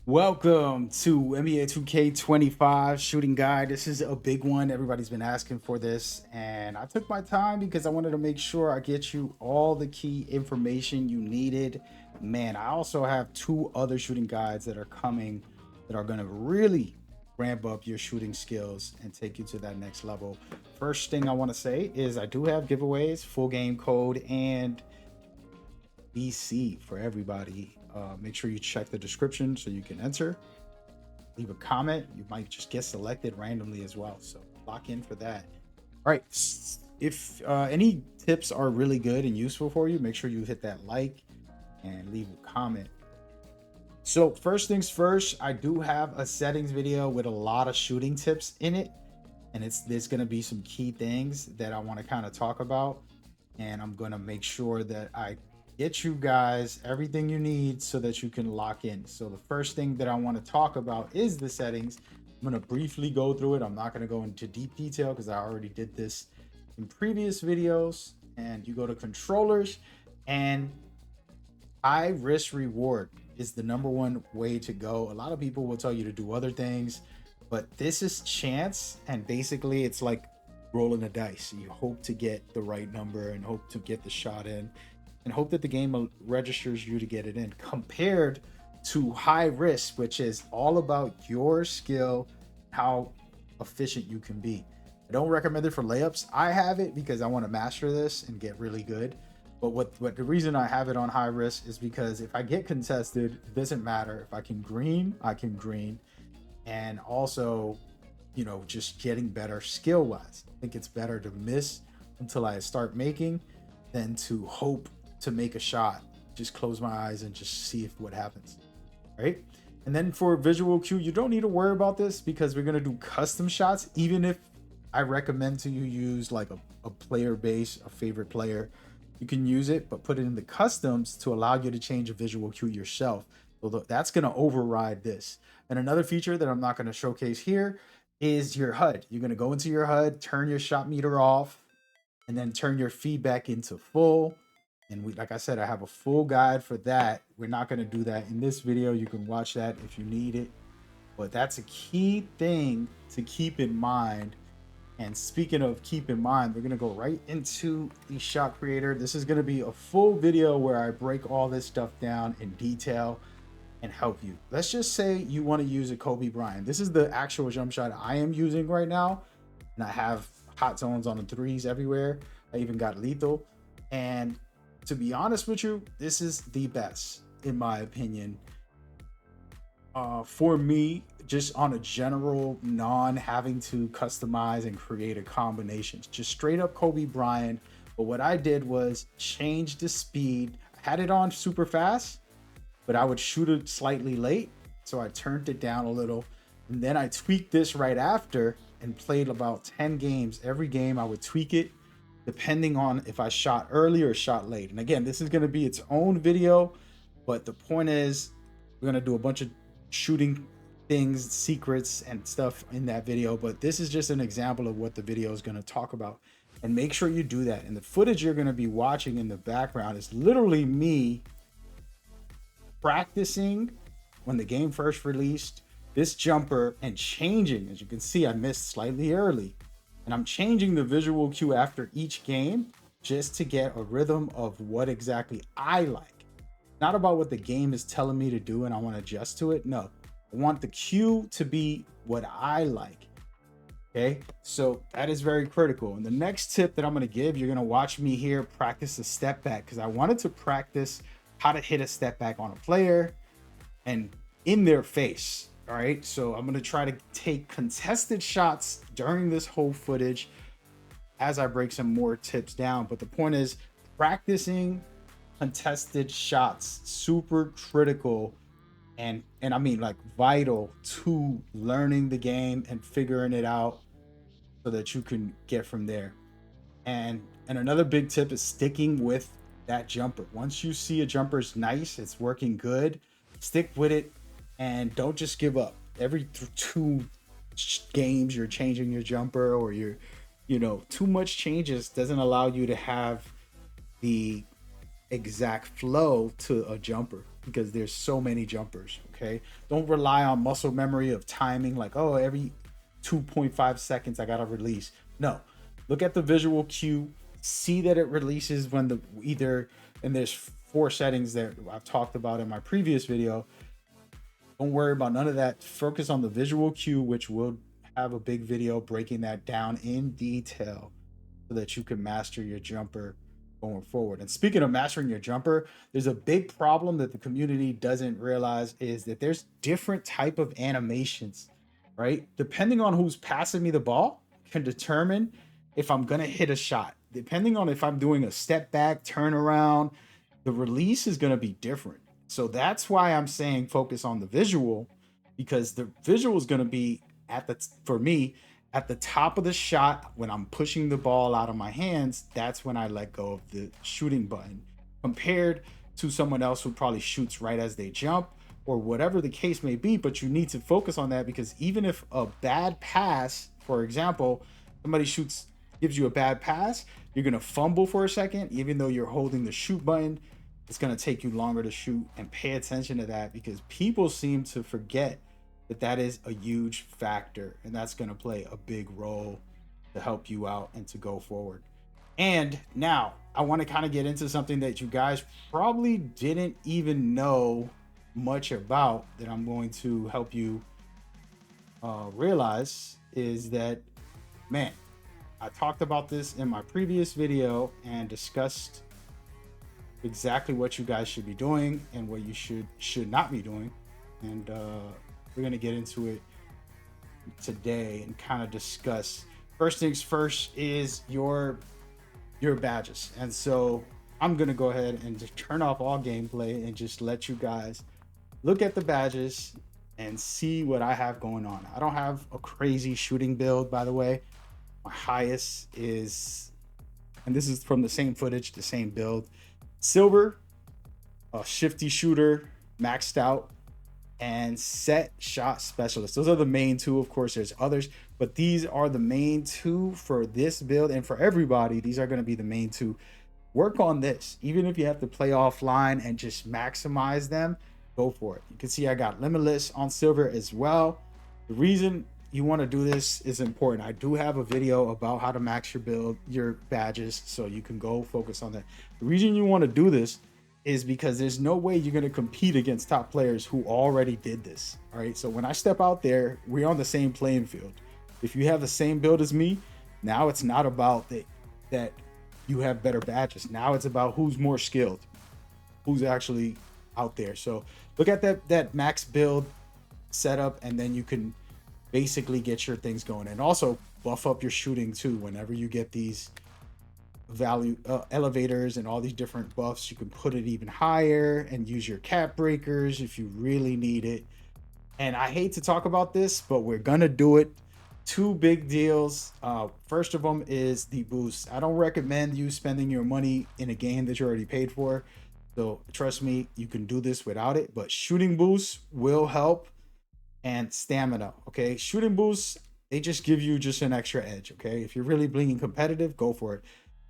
Welcome to NBA 2K25 shooting guide. This is a big one. Everybody's been asking for this, and I took my time because I wanted to make sure I get you all the key information you needed. Man, I also have two other shooting guides that are coming that are going to really ramp up your shooting skills and take you to that next level. First thing I want to say is I do have giveaways, full game code, and BC for everybody. Make sure you check the description so you can enter. Leave a comment. You might just get selected randomly as well. So lock in for that. All right. If any tips are really good and useful for you, make sure you hit that like and leave a comment. So first things first, I do have a settings video with a lot of shooting tips in it. And there's going to be some key things that I want to kind of talk about. And I'm going to make sure that I get you guys everything you need so that you can lock in. So the first thing that I want to talk about is the settings. I'm going to briefly go through it. I'm not going to go into deep detail because I already did this in previous videos. And you go to controllers, and high risk reward is the number one way to go. A lot of people will tell you to do other things, but this is chance, and basically it's like rolling a dice. You hope to get the right number and hope to get the shot in and hope that the game registers you to get it in, compared to high risk, which is all about your skill, how efficient you can be. I don't recommend it for layups. I have it because I want to master this and get really good. But what the reason I have it on high risk is because if I get contested, it doesn't matter. If I can green, I can green. And also, just getting better skill wise. I think it's better to miss until I start making than to hope to make a shot. Just close my eyes and just see what happens. Right. And then for visual cue, you don't need to worry about this because we're going to do custom shots. Even if I recommend to you use like a player base, a favorite player, you can use it, but put it in the customs to allow you to change a visual cue yourself. So that's going to override this. And another feature that I'm not going to showcase here is your HUD. You're going to go into your HUD, turn your shot meter off, and then turn your feedback into full. And like I said, I have a full guide for that. We're not going to do that in this video. You can watch that if you need it. But that's a key thing to keep in mind. And speaking of keep in mind, we're going to go right into the shot creator. This is going to be a full video where I break all this stuff down in detail and help you. Let's just say you want to use a Kobe Bryant. This is the actual jump shot I am using right now. And I have hot zones on the threes everywhere. I even got lethal. And to be honest with you, this is the best, in my opinion. For me, just on a general, non having to customize and create a combination, just straight up Kobe Bryant. But what I did was change the speed. I had it on super fast, but I would shoot it slightly late. So I turned it down a little. And then I tweaked this right after and played about 10 games. Every game I would tweak it depending on if I shot early or shot late. And again, this is going to be its own video, but the point is we're going to do a bunch of shooting things, secrets and stuff in that video, but this is just an example of what the video is going to talk about. And make sure you do that. And the footage you're going to be watching in the background is literally me practicing when the game first released this jumper and changing. As you can see, I missed slightly early. And I'm changing the visual cue after each game just to get a rhythm of what exactly I like. Not about what the game is telling me to do and I want to adjust to it. No, I want the cue to be what I like. Okay, so that is very critical. And the next tip that I'm going to give, you're going to watch me here practice a step back because I wanted to practice how to hit a step back on a player and in their face. All right, so I'm going to try to take contested shots during this whole footage as I break some more tips down. But the point is practicing contested shots, super critical and I mean like vital to learning the game and figuring it out so that you can get from there. And another big tip is sticking with that jumper. Once you see a jumper's nice, it's working good, stick with it. And don't just give up. Every two games, you're changing your jumper or you're, too much changes doesn't allow you to have the exact flow to a jumper. because there's so many jumpers. Okay, don't rely on muscle memory of timing, like, oh, every 2.5 seconds I gotta release. No, look at the visual cue, see that it releases when the either, and there's 4 settings that I've talked about in my previous video. Don't worry about none of that. Focus on the visual cue, which will have a big video breaking that down in detail so that you can master your jumper going forward. And speaking of mastering your jumper, there's a big problem that the community doesn't realize is that there's different type of animations, right? Depending on who's passing me the ball can determine if I'm gonna hit a shot. Depending on if I'm doing a step back, turnaround, the release is gonna be different. So that's why I'm saying focus on the visual, because the visual is gonna be at the, for me, at the top of the shot when I'm pushing the ball out of my hands. That's when I let go of the shooting button, compared to someone else who probably shoots right as they jump or whatever the case may be. But you need to focus on that, because even if a bad pass, for example, somebody shoots, gives you a bad pass, you're going to fumble for a second, even though you're holding the shoot button. It's going to take you longer to shoot, and pay attention to that, because people seem to forget that that is a huge factor, and that's going to play a big role to help you out and to go forward. And now I want to kind of get into something that you guys probably didn't even know much about, that I'm going to help you realize, is that, man, I talked about this in my previous video and discussed exactly what you guys should be doing and what you should not be doing. And we're going to get into it today and kind of discuss. First things first is your badges. And so I'm going to go ahead and just turn off all gameplay and just let you guys look at the badges and see what I have going on. I don't have a crazy shooting build, by the way. My highest is, and this is from the same footage, the same build, silver, a shifty shooter, maxed out, and set shot specialist. Those are the main two. Of course, there's others, but these are the main two for this build, and for everybody, these are going to be the main two. Work on this. Even if you have to play offline and just maximize them, go for it. You can see I got limitless on silver as well. The reason you want to do this is important. I do have a video about how to max your build, your badges, so you can go focus on that. The reason you want to do this is because there's no way you're going to compete against top players who already did this. All right, so when I step out there, we're on the same playing field. If you have the same build as me, now it's not about that you have better badges. Now it's about who's more skilled, who's actually out there. So look at that max build setup, and then you can basically get your things going. And also buff up your shooting too. Whenever you get these value elevators and all these different buffs, you can put it even higher and use your cap breakers if you really need it. And I hate to talk about this, but we're gonna do it. Two big deals. First of them is the boost. I don't recommend you spending your money in a game that you already paid for, so trust me, you can do this without it. But shooting boosts will help, and stamina. Okay, shooting boosts, they just give you just an extra edge. Okay, if you're really being competitive, go for it.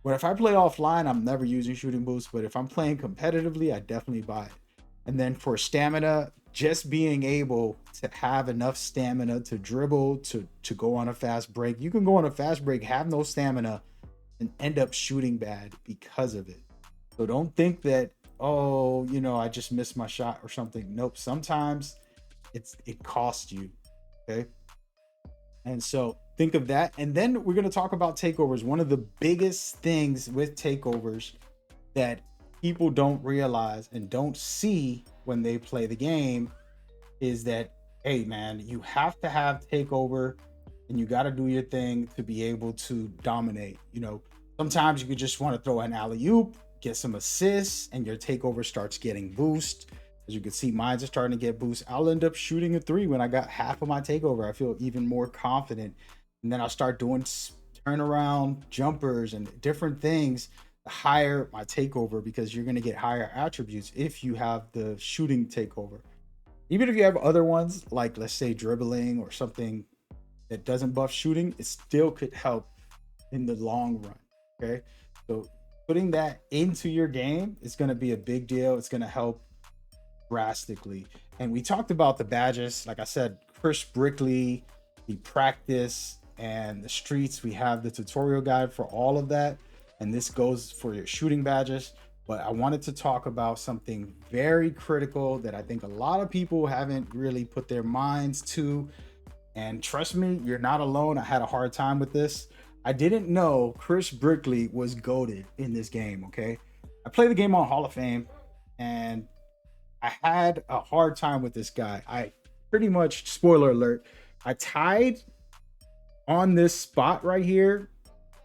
But if I play offline, I'm never using shooting boosts, but if I'm playing competitively, I definitely buy it. And then for stamina, just being able to have enough stamina to dribble, to go on a fast break. You can go on a fast break, have no stamina, and end up shooting bad because of it. So don't think that, oh, you know, I just missed my shot or something. Nope, sometimes it costs you. Okay, and so think of that. And then we're going to talk about takeovers. One of the biggest things with takeovers that people don't realize and don't see when they play the game is that, hey man, you have to have takeover, and you got to do your thing to be able to dominate. You know, sometimes you could just want to throw an alley-oop, get some assists, and your takeover starts getting boost. As you can see, mine's are starting to get boost. I'll end up shooting a 3 when I got half of my takeover. I feel even more confident. And then I'll start doing turnaround jumpers and different things to higher my takeover, because you're going to get higher attributes if you have the shooting takeover. Even if you have other ones, like let's say dribbling or something that doesn't buff shooting, it still could help in the long run. Okay, so putting that into your game is going to be a big deal. It's going to help drastically. And we talked about the badges. Like I said, Chris Brickley, the practice and the streets. We have the tutorial guide for all of that. And this goes for your shooting badges. But I wanted to talk about something very critical that I think a lot of people haven't really put their minds to. And trust me, you're not alone. I had a hard time with this. I didn't know Chris Brickley was goated in this game. Okay. I played the game on Hall of Fame, and I had a hard time with this guy. I pretty much, spoiler alert, I tied on this spot right here,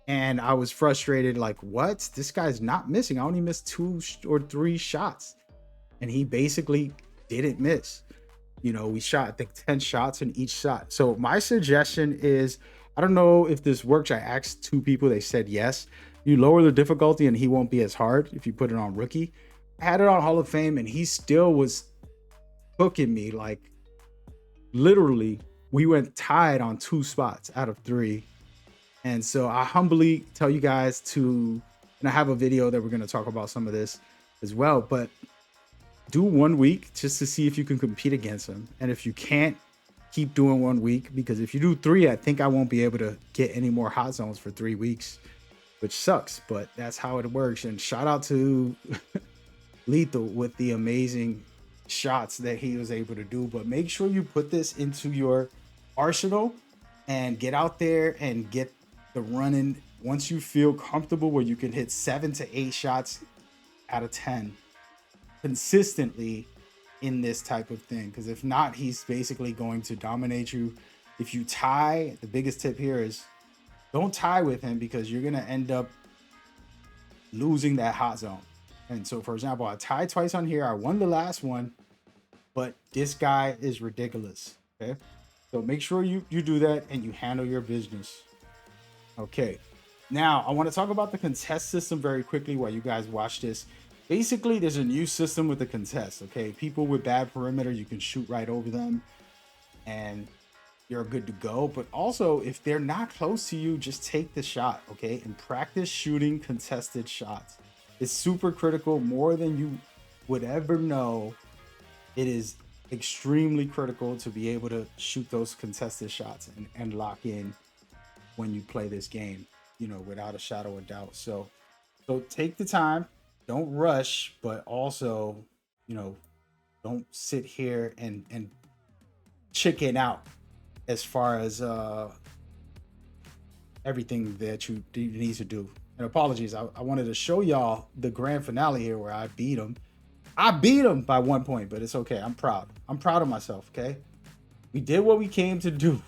and I was frustrated. Like, what? This guy's not missing. I only missed 2 or 3 shots, and he basically didn't miss. You know, we shot, I think, 10 shots in each shot. So my suggestion is, I don't know if this works. I asked 2 people, they said yes. You lower the difficulty and he won't be as hard if you put it on rookie. I had it on Hall of Fame and he still was hooking me. Like, literally, we went tied on 2 spots out of 3. And so I humbly tell you guys to, and I have a video that we're going to talk about some of this as well, but do 1 week just to see if you can compete against him. And if you can't, keep doing 1 week, because if you do 3, I think I won't be able to get any more hot zones for 3 weeks, which sucks, but that's how it works. And shout out to Lethal with the amazing shots that he was able to do. But make sure you put this into your arsenal and get out there and get the running. Once you feel comfortable where you can hit 7 to 8 shots out of 10 consistently in this type of thing, because if not, he's basically going to dominate you. If you tie, the biggest tip here is don't tie with him, because you're going to end up losing that hot zone. And so, for example, I tied twice on here. I won the last one, but this guy is ridiculous. Okay, so make sure you do that and you handle your business. Okay, now I want to talk about the contest system very quickly while you guys watch this. Basically, there's a new system with the contest. Okay, people with bad perimeter, you can shoot right over them and you're good to go. But also, if they're not close to you, just take the shot. Okay, and practice shooting contested shots. It's super critical, more than you would ever know. It is extremely critical to be able to shoot those contested shots and lock in when you play this game, you know, without a shadow of doubt. So take the time. Don't rush, but also, you know, don't sit here and chicken out as far as everything that you need to do. And apologies, I wanted to show y'all the grand finale here where I beat him. I beat him by 1 point, but it's okay. I'm proud. I'm proud of myself, okay? We did what we came to do.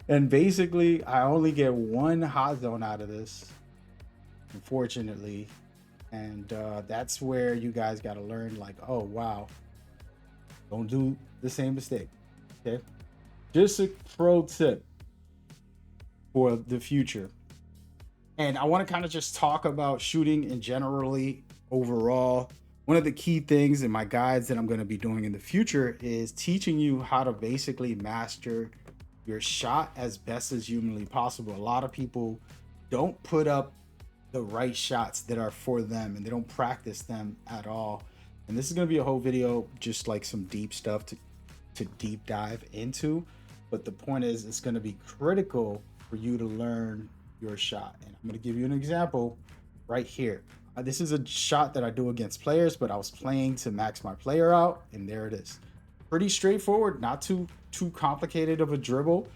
And basically, I only get 1 hot zone out of this, unfortunately. And that's where you guys got to learn, like, oh, wow, don't do the same mistake. Okay, just a pro tip for the future. And I want to kind of just talk about shooting in generally overall. One of the key things in my guides that I'm going to be doing in the future is teaching you how to basically master your shot as best as humanly possible. A lot of people don't put up the right shots that are for them, and they don't practice them at all. And this is going to be a whole video, just like some deep stuff to deep dive into. But the point is, it's going to be critical for you to learn your shot. And I'm going to give you an example right here. This is a shot that I do against players, but I was playing to max my player out, and there it is. Pretty straightforward, not too complicated of a dribble.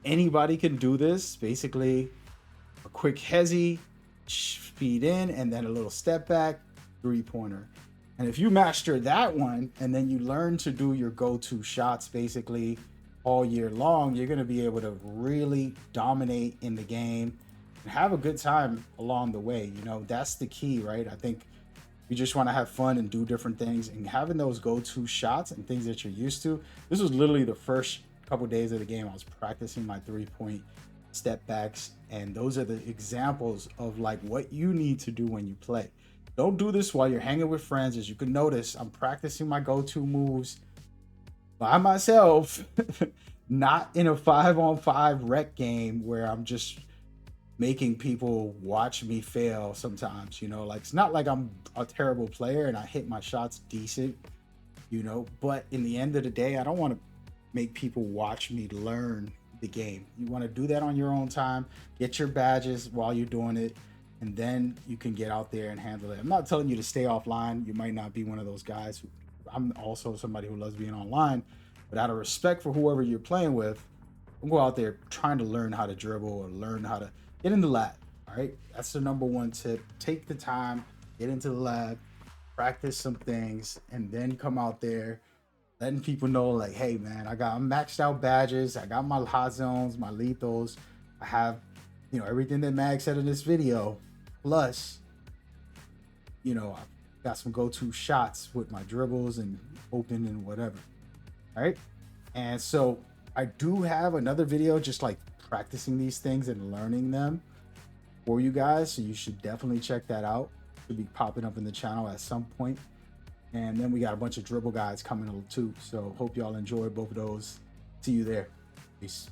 Anybody can do this. Basically, a quick hezzy, speed in, and then a little step back, 3-pointer. And if you master that one, and then you learn to do your go-to shots basically all year long, you're going to be able to really dominate in the game and have a good time along the way. You know, that's the key, right? I think you just want to have fun and do different things, and having those go-to shots and things that you're used to. This was literally the first couple days of the game. I was practicing my 3-point step backs, and those are the examples of like what you need to do when you play. Don't do this while you're hanging with friends. As you can notice, I'm practicing my go-to moves by myself, not in a 5-on-5 rec game where I'm just making people watch me fail sometimes, you know, like it's not like I'm a terrible player and I hit my shots decent, you know, but in the end of the day, I don't want to make people watch me learn the game. You want to do that on your own time, get your badges while you're doing it, and then you can get out there and handle it. I'm not telling you to stay offline. You might not be one of those guys. I'm also somebody who loves being online, but out of respect for whoever you're playing with, don't go out there trying to learn how to dribble or learn how to get in the lab. All right, that's the number one tip. Take the time, get into the lab, practice some things, and then come out there letting people know, like, hey man, I'm maxed out badges, I got my hot zones, my lethals, I have, you know, everything that Mag said in this video. Plus, you know, I've got some go-to shots with my dribbles and open and whatever. All right. And so I do have another video just like practicing these things and learning them for you guys. So you should definitely check that out. Should be popping up in the channel at some point. And then we got a bunch of dribble guides coming too. So hope y'all enjoy both of those. See you there. Peace.